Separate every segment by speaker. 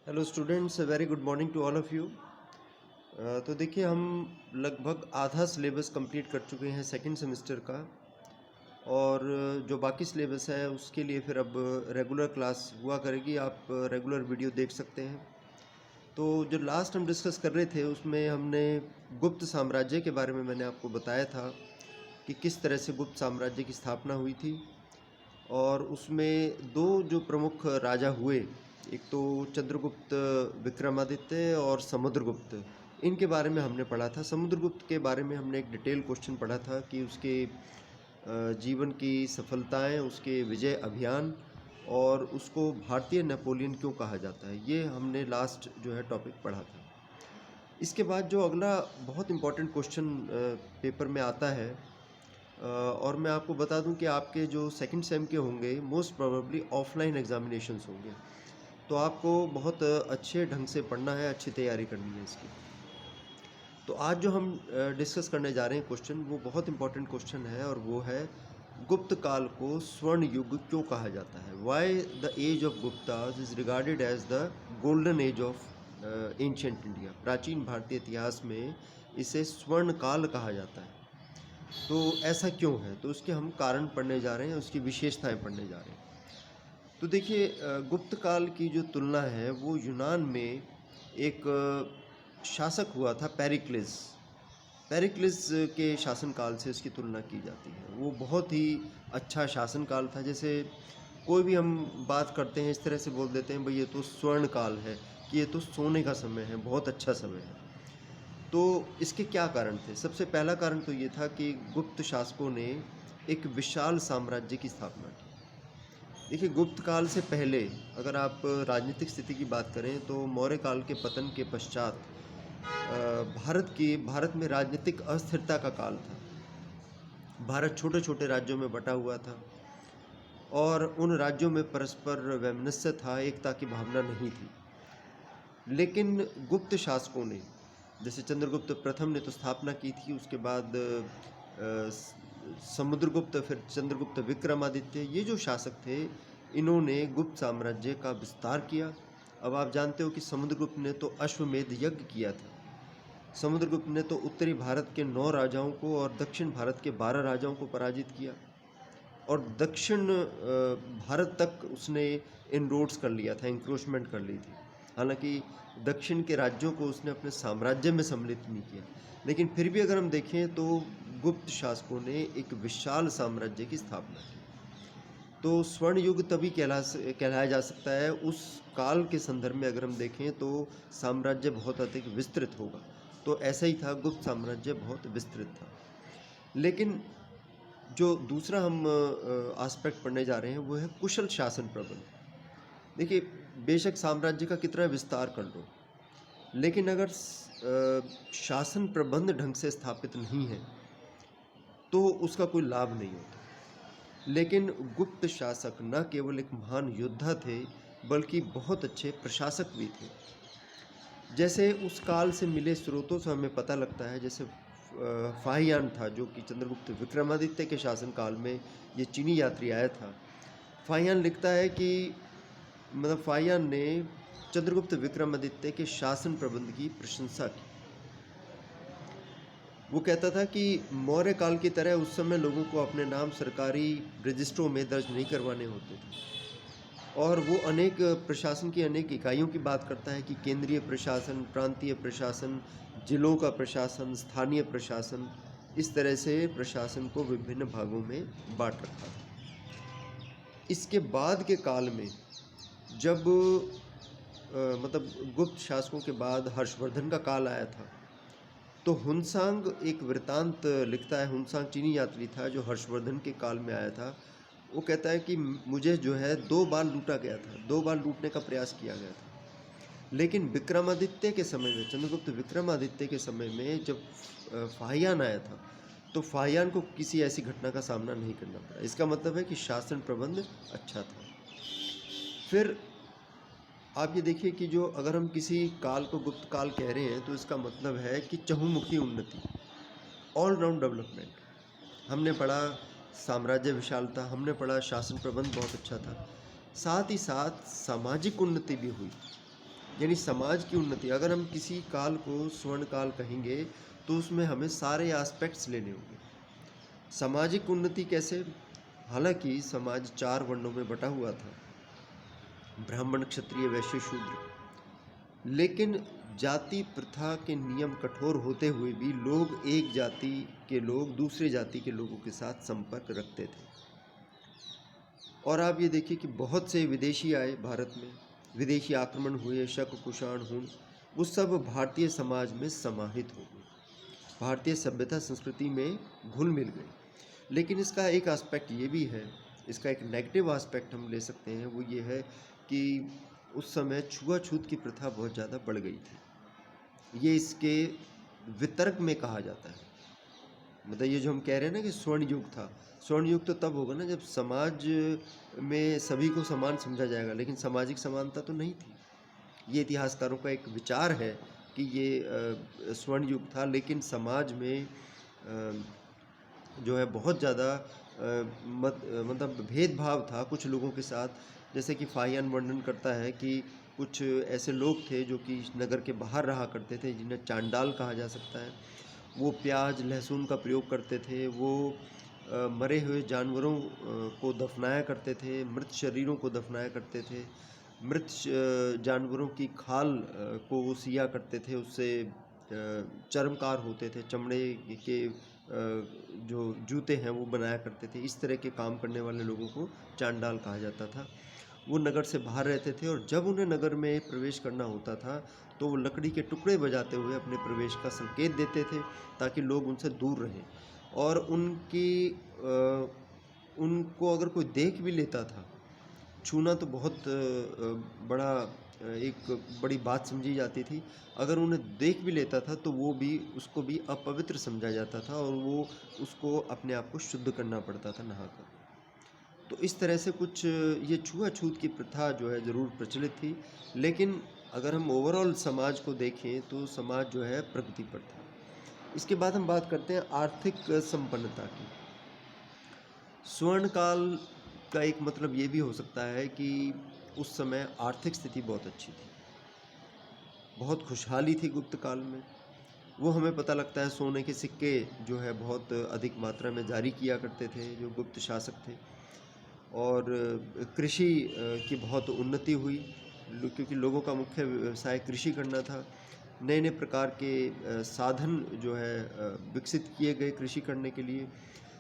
Speaker 1: Hello students, very good morning to all of you. तो देखिए, हम लगभग आधा सिलेबस कंप्लीट कर चुके हैं सेकंड सेमेस्टर का। और जो बाकी सिलेबस है उसके लिए फिर अब रेगुलर क्लास हुआ करेगी, आप रेगुलर वीडियो देख सकते हैं। तो जो लास्ट हम डिस्कस कर रहे थे उसमें हमने गुप्त साम्राज्य के बारे में मैंने आपको बताया था कि किस तरह से गुप्त साम्राज्य की स्थापना हुई थी। और उसमें दो जो प्रमुख राजा हुए, एक तो चंद्रगुप्त विक्रमादित्य और समुद्रगुप्त, इनके बारे में हमने पढ़ा था। समुद्रगुप्त के बारे में हमने एक डिटेल क्वेश्चन पढ़ा था कि उसके जीवन की सफलताएं, उसके विजय अभियान और उसको भारतीय नेपोलियन क्यों कहा जाता है, ये हमने लास्ट जो है टॉपिक पढ़ा था। इसके बाद जो अगला बहुत इम्पॉर्टेंट क्वेश्चन पेपर में आता है, और मैं आपको बता दूं कि आपके जो सेकंड सेम के होंगे मोस्ट प्रोबेबली ऑफलाइन एग्जामिनेशंस होंगे, तो आपको बहुत अच्छे ढंग से पढ़ना है, अच्छी तैयारी करनी है इसकी। तो आज जो हम डिस्कस करने जा रहे हैं क्वेश्चन, वो बहुत इंपॉर्टेंट क्वेश्चन है और वो है गुप्त काल को स्वर्ण युग क्यों कहा जाता है। Why the age of Guptas is regarded as the golden age of ancient India. प्राचीन भारतीय इतिहास में इसे स्वर्ण काल कहा जाता है। तो ऐसा क्यों है, तो उसके हम कारण पढ़ने जा रहे हैं, उसकी विशेषताएं पढ़ने जा रहे हैं। तो देखिए, गुप्त काल की जो तुलना है वो यूनान में एक शासक हुआ था पेरिक्लिस। पेरिक्लिस के शासनकाल से उसकी तुलना की जाती है। वो बहुत ही अच्छा शासनकाल था। जैसे कोई भी हम बात करते हैं इस तरह से बोल देते हैं, भाई ये तो स्वर्ण काल है, कि ये तो सोने का समय है, बहुत अच्छा समय है। तो इसके क्या कारण थे? सबसे पहला कारण तो ये था कि गुप्त शासकों ने एक विशाल साम्राज्य की स्थापना की। देखिए, गुप्त काल से पहले अगर आप राजनीतिक स्थिति की बात करें तो मौर्य काल के पतन के पश्चात भारत में राजनीतिक अस्थिरता का काल था। भारत छोटे छोटे राज्यों में बटा हुआ था और उन राज्यों में परस्पर वैमनस्य था, एकता की भावना नहीं थी। लेकिन गुप्त शासकों ने, जैसे चंद्रगुप्त प्रथम ने तो स्थापना की थी, उसके बाद समुद्रगुप्त, फिर चंद्रगुप्त विक्रमादित्य, ये जो शासक थे इन्होंने गुप्त साम्राज्य का विस्तार किया। अब आप जानते हो कि समुद्रगुप्त ने तो अश्वमेध यज्ञ किया था। समुद्रगुप्त ने तो उत्तरी भारत के 9 राजाओं को और दक्षिण भारत के 12 राजाओं को पराजित किया और दक्षिण भारत तक उसने इनरोड्स कर लिया था, इंक्रोचमेंट कर ली थी। हालांकि दक्षिण के राज्यों को उसने अपने साम्राज्य में सम्मिलित नहीं किया, लेकिन फिर भी अगर हम देखें तो गुप्त शासकों ने एक विशाल साम्राज्य की स्थापना की। तो स्वर्ण युग तभी कहलाया जा सकता है उस काल के संदर्भ में। अगर हम देखें तो साम्राज्य बहुत अधिक विस्तृत होगा, तो ऐसा ही था, गुप्त साम्राज्य बहुत विस्तृत था। लेकिन जो दूसरा हम एस्पेक्ट पढ़ने जा रहे हैं वो है कुशल शासन प्रबंध। देखिए, बेशक साम्राज्य का कितना विस्तार कर लो, लेकिन अगर शासन प्रबंध ढंग से स्थापित नहीं है तो उसका कोई लाभ नहीं होता। लेकिन गुप्त शासक न केवल एक महान योद्धा थे बल्कि बहुत अच्छे प्रशासक भी थे। जैसे उस काल से मिले स्रोतों से हमें पता लगता है, जैसे फाहियान था जो कि चंद्रगुप्त विक्रमादित्य के शासनकाल में ये चीनी यात्री आया था। फाहियान लिखता है कि मतलब फाहियान ने चंद्रगुप्त विक्रमादित्य के शासन प्रबंध की प्रशंसा की। वो कहता था कि मौर्य काल की तरह उस समय लोगों को अपने नाम सरकारी रजिस्ट्रों में दर्ज नहीं करवाने होते थे। और वो अनेक प्रशासन की अनेक इकाइयों की बात करता है कि केंद्रीय प्रशासन, प्रांतीय प्रशासन, जिलों का प्रशासन, स्थानीय प्रशासन, इस तरह से प्रशासन को विभिन्न भागों में बांट रखा था। इसके बाद के काल में जब मतलब गुप्त शासकों के बाद हर्षवर्धन का काल आया था, तो हुनसांग एक वृतांत लिखता है। हुनसांग चीनी यात्री था जो हर्षवर्धन के काल में आया था। वो कहता है कि मुझे जो है 2 बार लूटा गया था, 2 बार लूटने का प्रयास किया गया था। लेकिन विक्रमादित्य के समय में, चंद्रगुप्त विक्रमादित्य के समय में जब फाहियान आया था तो फाहियान को किसी ऐसी घटना का सामना नहीं करना पड़ा। इसका मतलब है कि शासन प्रबंध अच्छा था। फिर आप ये देखिए कि जो अगर हम किसी काल को गुप्त काल कह रहे हैं तो इसका मतलब है कि चहुमुखी उन्नति, ऑल राउंड डेवलपमेंट। हमने पढ़ा साम्राज्य विशालता, हमने पढ़ा शासन प्रबंध बहुत अच्छा था, साथ ही साथ सामाजिक उन्नति भी हुई। यानी समाज की उन्नति, अगर हम किसी काल को स्वर्ण काल कहेंगे तो उसमें हमें सारे एस्पेक्ट्स लेने होंगे। सामाजिक उन्नति कैसे? हालांकि समाज 4 वर्णों में बटा हुआ था, ब्राह्मण, क्षत्रिय, वैश्य, शूद्र, लेकिन जाति प्रथा के नियम कठोर होते हुए भी लोग एक जाति के लोग दूसरे जाति के लोगों के साथ संपर्क रखते थे। और आप ये देखिए कि बहुत से विदेशी आए भारत में, विदेशी आक्रमण हुए, शक, कुषाण, हुण, वो सब भारतीय समाज में समाहित हो गए, भारतीय सभ्यता संस्कृति में घुल मिल गए। लेकिन इसका एक एस्पेक्ट ये भी है, इसका एक नेगेटिव एस्पेक्ट हम ले सकते हैं, वो ये है कि उस समय छुआछूत की प्रथा बहुत ज़्यादा बढ़ गई थी। ये इसके वितर्क में कहा जाता है। मतलब ये जो हम कह रहे हैं ना कि स्वर्ण युग था, स्वर्ण युग तो तब होगा ना जब समाज में सभी को समान समझा जाएगा, लेकिन सामाजिक समानता तो नहीं थी। ये इतिहासकारों का एक विचार है कि ये स्वर्ण युग था, लेकिन समाज में जो है बहुत ज़्यादा मतलब भेदभाव था कुछ लोगों के साथ। जैसे कि फाहियान वर्णन करता है कि कुछ ऐसे लोग थे जो कि नगर के बाहर रहा करते थे, जिन्हें चांडाल कहा जा सकता है। वो प्याज लहसुन का प्रयोग करते थे, वो मरे हुए जानवरों को दफनाया करते थे, मृत शरीरों को दफनाया करते थे, मृत जानवरों की खाल को वो सिया करते थे, उससे चर्मकार होते थे, चमड़े के जो जूते हैं वो बनाया करते थे। इस तरह के काम करने वाले लोगों को चांडाल कहा जाता था। वो नगर से बाहर रहते थे और जब उन्हें नगर में प्रवेश करना होता था तो वो लकड़ी के टुकड़े बजाते हुए अपने प्रवेश का संकेत देते थे ताकि लोग उनसे दूर रहें। और उनको अगर कोई देख भी लेता था, छूना तो बहुत बड़ा एक बड़ी बात समझी जाती थी। अगर उन्हें देख भी लेता था तो वो भी उसको भी अपवित्र समझा जाता था और वो उसको अपने आप को शुद्ध करना पड़ता था नहाकर। तो इस तरह से कुछ ये छुआछूत की प्रथा जो है ज़रूर प्रचलित थी, लेकिन अगर हम ओवरऑल समाज को देखें तो समाज जो है प्रगति पर था। इसके बाद हम बात करते हैं आर्थिक संपन्नता की। स्वर्ण काल का एक मतलब ये भी हो सकता है कि उस समय आर्थिक स्थिति बहुत अच्छी थी, बहुत खुशहाली थी गुप्त काल में। वो हमें पता लगता है सोने के सिक्के जो है बहुत अधिक मात्रा में जारी किया करते थे जो गुप्त शासक थे। और कृषि की बहुत उन्नति हुई क्योंकि लोगों का मुख्य व्यवसाय कृषि करना था। नए नए प्रकार के साधन जो है विकसित किए गए कृषि करने के लिए,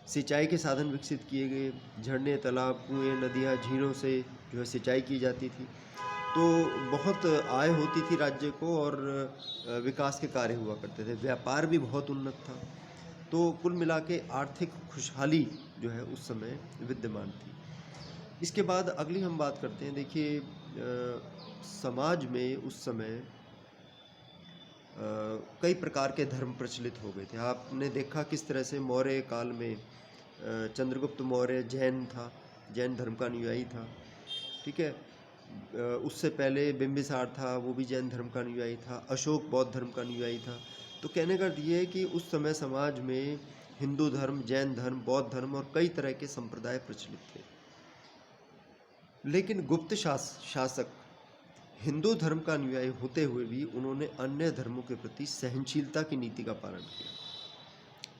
Speaker 1: सिंचाई के साधन विकसित किए गए, झरने, तालाब, कुएँ, नदियाँ, झीलों से जो है सिंचाई की जाती थी। तो बहुत आय होती थी राज्य को और विकास के कार्य हुआ करते थे, व्यापार भी बहुत उन्नत था। तो कुल मिला के आर्थिक खुशहाली जो है उस समय विद्यमान थी। इसके बाद अगली हम बात करते हैं। देखिए समाज में उस समय कई प्रकार के धर्म प्रचलित हो गए थे। आपने देखा किस तरह से मौर्य काल में चंद्रगुप्त मौर्य जैन था, जैन धर्म का अनुयायी था, ठीक है। उससे पहले बिंबिसार था, वो भी जैन धर्म का अनुयायी था। अशोक बौद्ध धर्म का अनुयायी था। तो कहने का अर्थ ये है कि उस समय समाज में हिंदू धर्म, जैन धर्म, बौद्ध धर्म और कई तरह के संप्रदाय प्रचलित थे। लेकिन गुप्त शासक हिंदू धर्म का अनुयायी होते हुए भी उन्होंने अन्य धर्मों के प्रति सहनशीलता की नीति का पालन किया,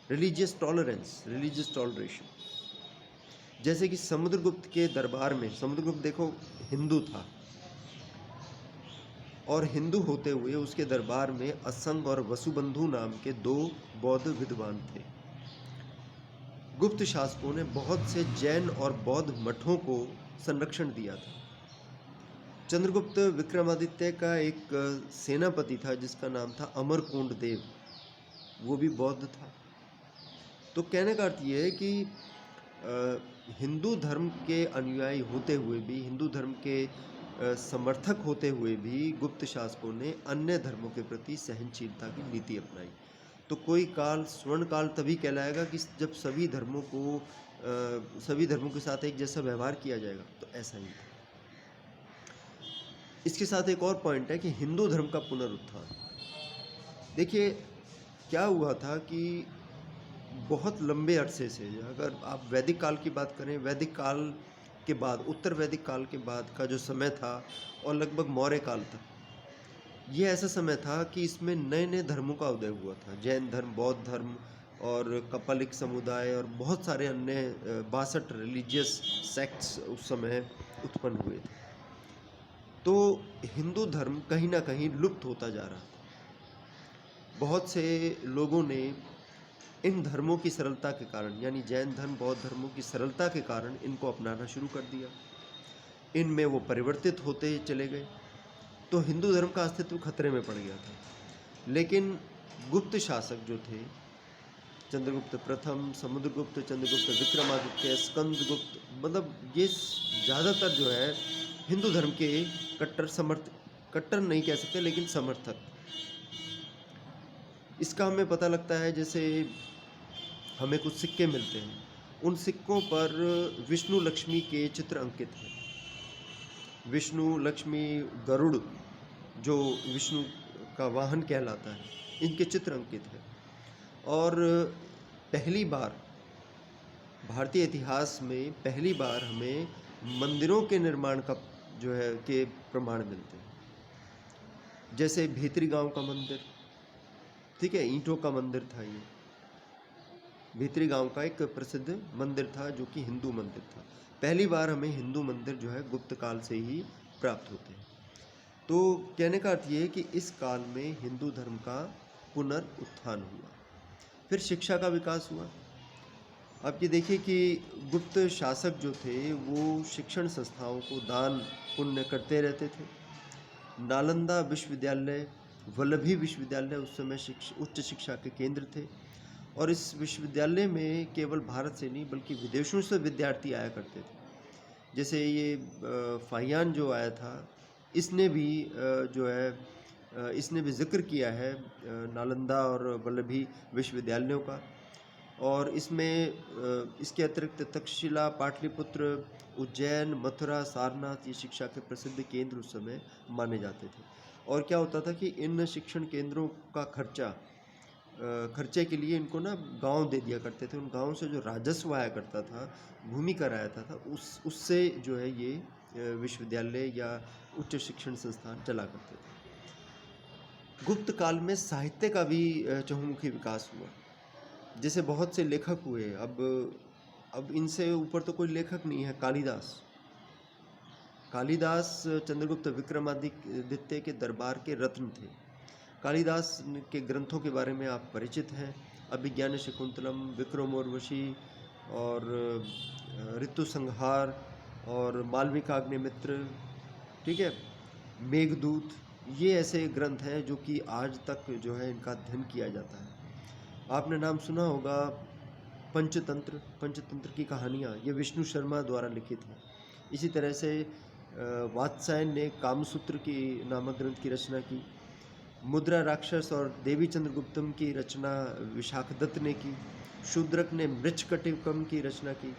Speaker 1: रिलीजियस टॉलरेंस, रिलीजियस टॉलरेशन। जैसे कि समुद्रगुप्त के दरबार में, समुद्रगुप्त देखो हिंदू था और हिंदू होते हुए उसके दरबार में असंग और वसुबंधु नाम के 2 बौद्ध विद्वान थे। गुप्त शासकों ने बहुत से जैन और बौद्ध मठों को संरक्षण दिया था। चंद्रगुप्त विक्रमादित्य का एक सेनापति था जिसका नाम था अमरकोंड देव, वो भी बौद्ध था। तो कहने का अर्थ ये है कि हिंदू धर्म के अनुयायी होते हुए भी, हिंदू धर्म के समर्थक होते हुए भी गुप्त शासकों ने अन्य धर्मों के प्रति सहनशीलता की नीति अपनाई। तो कोई काल स्वर्ण काल तभी कहलाएगा कि जब सभी धर्मों के साथ एक जैसा व्यवहार किया जाएगा। तो ऐसा ही था। इसके साथ एक और पॉइंट है कि हिंदू धर्म का पुनरुत्थान। देखिए क्या हुआ था कि बहुत लंबे अरसे से, अगर आप वैदिक काल की बात करें, वैदिक काल के बाद, उत्तर वैदिक काल के बाद का जो समय था और लगभग मौर्य काल तक, ये ऐसा समय था कि इसमें नए-नए धर्मों का उदय हुआ था। जैन धर्म, बौद्ध धर्म और कपालिक समुदाय और बहुत सारे अन्य 62 रिलीजियस सेक्ट्स उस समय उत्पन्न हुए थे। तो हिंदू धर्म कहीं न कहीं लुप्त होता जा रहा था। बहुत से लोगों ने इन धर्मों की सरलता के कारण, यानी जैन धर्म, बौद्ध धर्मों की सरलता के कारण इनको अपनाना शुरू कर दिया। इनमें वो परिवर्तित होते चले गए। तो हिंदू धर्म का अस्तित्व खतरे में पड़ गया था। लेकिन गुप्त शासक जो थे, चंद्रगुप्त प्रथम, समुद्रगुप्त, चंद्रगुप्त विक्रमादित्य, स्कंदगुप्त, मतलब ये ज़्यादातर जो है हिंदू धर्म के कट्टर नहीं कह सकते लेकिन समर्थक। इसका हमें पता लगता है, जैसे हमें कुछ सिक्के मिलते हैं, उन सिक्कों पर विष्णु लक्ष्मी के चित्र अंकित हैं। विष्णु, लक्ष्मी, गरुड़ जो विष्णु का वाहन कहलाता है, इनके चित्र अंकित हैं। और पहली बार भारतीय इतिहास में पहली बार हमें मंदिरों के निर्माण का जो है के प्रमाण मिलते हैं। जैसे भीतरी गांव का मंदिर, ठीक है, ईंटों का मंदिर था। ये भीतरी गांव का एक प्रसिद्ध मंदिर था जो कि हिंदू मंदिर था। पहली बार हमें हिंदू मंदिर जो है गुप्त काल से ही प्राप्त होते हैं। तो कहने का अर्थ ये है कि इस काल में हिंदू धर्म का पुनरुत्थान हुआ। फिर शिक्षा का विकास हुआ। अब ये देखिए कि गुप्त शासक जो थे वो शिक्षण संस्थाओं को दान पुण्य करते रहते थे। नालंदा विश्वविद्यालय, वल्लभी विश्वविद्यालय उस समय उच्च शिक्षा के केंद्र थे। और इस विश्वविद्यालय में केवल भारत से नहीं बल्कि विदेशों से विद्यार्थी आया करते थे। जैसे ये फाहियान जो आया था, इसने भी इसने भी जिक्र किया है नालंदा और वल्लभी विश्वविद्यालयों का। और इसमें इसके अतिरिक्त तक्षशिला, पाटलिपुत्र, उज्जैन, मथुरा, सारनाथ ये शिक्षा के प्रसिद्ध केंद्र उस समय माने जाते थे। और क्या होता था कि इन शिक्षण केंद्रों का खर्चे के लिए इनको ना गांव दे दिया करते थे। उन गांव से जो राजस्व आया करता था, भूमि कर आया था उससे जो है ये विश्वविद्यालय या उच्च शिक्षण संस्थान चला करते थे। गुप्त काल में साहित्य का भी चहुमुखी विकास हुआ। जैसे बहुत से लेखक हुए। अब इनसे ऊपर तो कोई लेखक नहीं है। कालिदास चंद्रगुप्त विक्रमादित्य के दरबार के रत्न थे। कालिदास के ग्रंथों के बारे में आप परिचित हैं। अभिज्ञान शकुंतलम, विक्रमोर्वशी और ऋतु संहार और मालविकाग्निमित्र, ठीक है, मेघदूत, ये ऐसे ग्रंथ हैं जो कि आज तक जो है इनका अध्ययन किया जाता है। आपने नाम सुना होगा पंचतंत्र की कहानियाँ, ये विष्णु शर्मा द्वारा लिखित हैं। इसी तरह से वात्स्यायन ने कामसूत्र की नामक ग्रंथ की रचना की। मुद्रा राक्षस और देवी चंद्रगुप्तम की रचना विशाखदत्त ने की। शूद्रक ने मृच्छकटिकम की रचना की।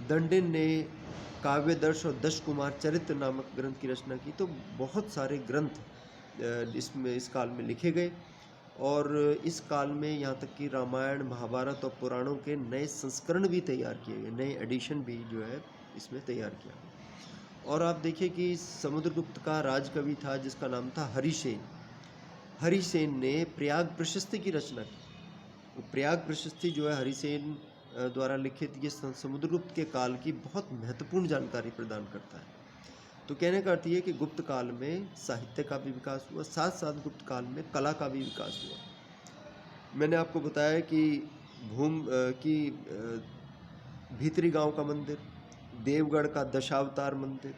Speaker 1: दंडिन ने काव्यदर्श और दश कुमार चरित्र नामक ग्रंथ की रचना की। तो बहुत सारे ग्रंथ इस काल में लिखे गए। और इस काल में यहाँ तक कि रामायण, महाभारत और पुराणों के नए संस्करण भी तैयार किए गए, नए एडिशन भी जो है इसमें तैयार किया गया। और आप देखिए कि समुद्रगुप्त का राजकवि था जिसका नाम था हरिसेन। हरिसेन ने प्रयाग प्रशस्ति की रचना की। वो प्रयाग प्रशस्ति जो है हरिसेन द्वारा लिखित, ये समुद्रगुप्त के काल की बहुत महत्वपूर्ण जानकारी प्रदान करता है। तो कहने का अर्थ ये कि गुप्त काल में साहित्य का भी विकास हुआ, साथ साथ गुप्त काल में कला का भी विकास हुआ। मैंने आपको बताया कि भीतरी गांव का मंदिर, देवगढ़ का दशावतार मंदिर,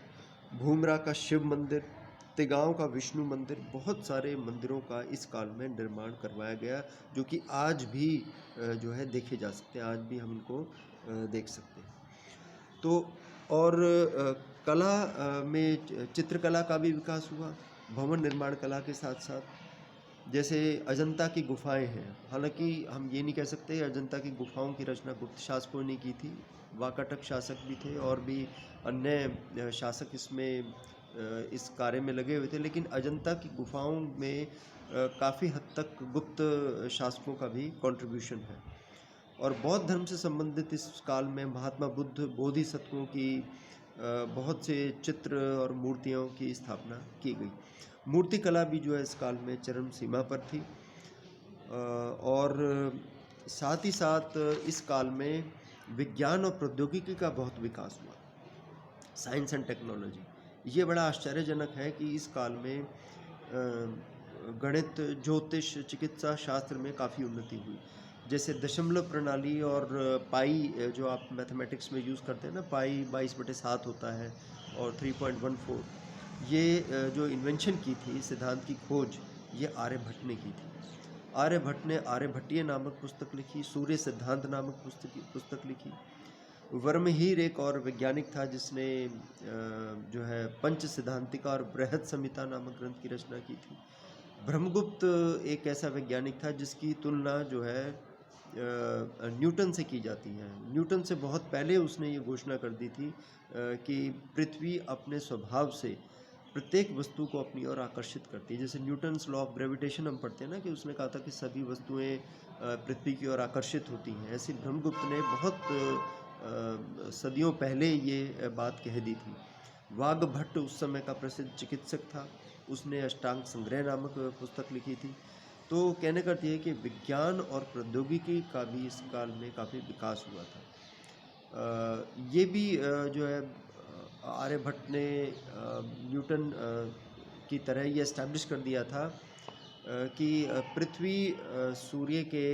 Speaker 1: भूमरा का शिव मंदिर, तिगांव का विष्णु मंदिर, बहुत सारे मंदिरों का इस काल में निर्माण करवाया गया जो कि आज भी जो है देखे जा सकते हैं। आज भी हम इनको देख सकते हैं। तो और कला में चित्रकला का भी विकास हुआ, भवन निर्माण कला के साथ साथ। जैसे अजंता की गुफाएं हैं। हालांकि हम ये नहीं कह सकते अजंता की गुफाओं की रचना गुप्त शासकों ने की थी। वाकाटक शासक भी थे और भी अन्य शासक इसमें इस कार्य में लगे हुए थे। लेकिन अजंता की गुफाओं में काफ़ी हद तक गुप्त शासकों का भी कंट्रीब्यूशन है। और बौद्ध धर्म से संबंधित इस काल में महात्मा बुद्ध, बोधिसत्वों की बहुत से चित्र और मूर्तियों की स्थापना की गई। मूर्ति कला भी जो है इस काल में चरम सीमा पर थी। और साथ ही साथ इस काल में विज्ञान और प्रौद्योगिकी का बहुत विकास हुआ, साइंस एंड टेक्नोलॉजी। ये बड़ा आश्चर्यजनक है कि इस काल में गणित, ज्योतिष, चिकित्सा शास्त्र में काफ़ी उन्नति हुई। जैसे दशमलव प्रणाली और पाई, जो आप मैथमेटिक्स में यूज़ करते हैं ना, पाई 22/7 होता है और 3.14, ये जो इन्वेंशन की थी, सिद्धांत की खोज, ये आर्यभट्ट ने की थी। आर्यभट्ट ने आर्यभट्टीय नामक पुस्तक लिखी, सूर्य सिद्धांत नामक पुस्तक लिखी। वर्महीर एक और वैज्ञानिक था जिसने जो है पंच सिद्धांतिका और बृहद संहिता नामक ग्रंथ की रचना की थी। ब्रह्मगुप्त एक ऐसा वैज्ञानिक था जिसकी तुलना जो है न्यूटन से की जाती है। न्यूटन से बहुत पहले उसने ये घोषणा कर दी थी कि पृथ्वी अपने स्वभाव से प्रत्येक वस्तु को अपनी ओर आकर्षित करती है। जैसे न्यूटन्स लॉ ऑफ ग्रेविटेशन हम पढ़ते हैं ना, कि उसने कहा था कि सभी वस्तुएं पृथ्वी की ओर आकर्षित होती हैं। ऐसे ब्रह्मगुप्त ने बहुत सदियों पहले ये बात कह दी थी। वाग्भट्ट उस समय का प्रसिद्ध चिकित्सक था, उसने अष्टांग संग्रह नामक पुस्तक लिखी थी। तो कहने का अर्थ ये है कि विज्ञान और प्रौद्योगिकी का भी इस काल में काफ़ी विकास हुआ था। ये भी जो है आर्यभट्ट ने न्यूटन की तरह ये एस्टैब्लिश कर दिया था कि पृथ्वी सूर्य के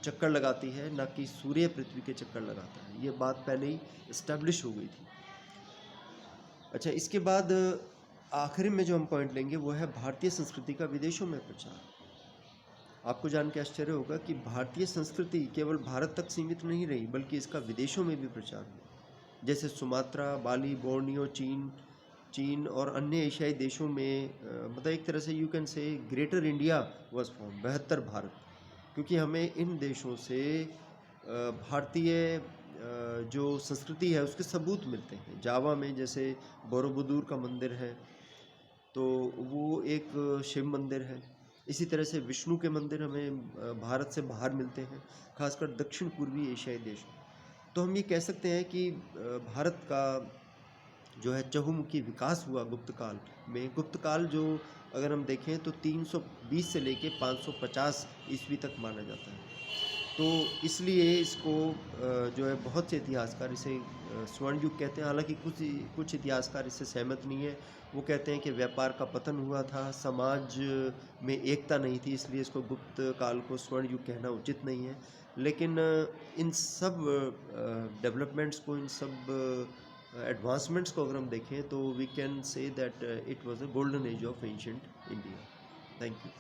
Speaker 1: चक्कर लगाती है, ना कि सूर्य पृथ्वी के चक्कर लगाता है। ये बात पहले ही इस्टेब्लिश हो गई थी। अच्छा, इसके बाद आखिरी में जो हम पॉइंट लेंगे वो है भारतीय संस्कृति का विदेशों में प्रचार। आपको जान के आश्चर्य होगा कि भारतीय संस्कृति केवल भारत तक सीमित नहीं रही, बल्कि इसका विदेशों में भी प्रचार हुआ। जैसे सुमात्रा, बाली, बोर्नियो, चीन और अन्य एशियाई देशों में मतलब एक तरह से you can say greater India was form, बेहतर भारत, क्योंकि हमें इन देशों से भारतीय जो संस्कृति है उसके सबूत मिलते हैं। जावा में जैसे बोरोबुदूर का मंदिर है, तो वो एक शिव मंदिर है। इसी तरह से विष्णु के मंदिर हमें भारत से बाहर मिलते हैं, खासकर दक्षिण पूर्वी एशियाई देश। तो हम ये कह सकते हैं कि भारत का जो है चहुमुखी विकास हुआ गुप्त काल में। गुप्त काल जो अगर हम देखें तो 320 से लेके 550 ईस्वी तक माना जाता है। तो इसलिए इसको जो है बहुत से इतिहासकार इसे स्वर्ण युग कहते हैं। हालांकि कुछ इतिहासकार इससे सहमत नहीं है। वो कहते हैं कि व्यापार का पतन हुआ था, समाज में एकता नहीं थी, इसलिए इसको गुप्त काल को स्वर्ण युग कहना उचित नहीं है। लेकिन इन सब डेवलपमेंट्स को, इन सब एडवांसमेंट्स को अगर हम देखें तो we can say that it was a golden age of ancient India. Thank you.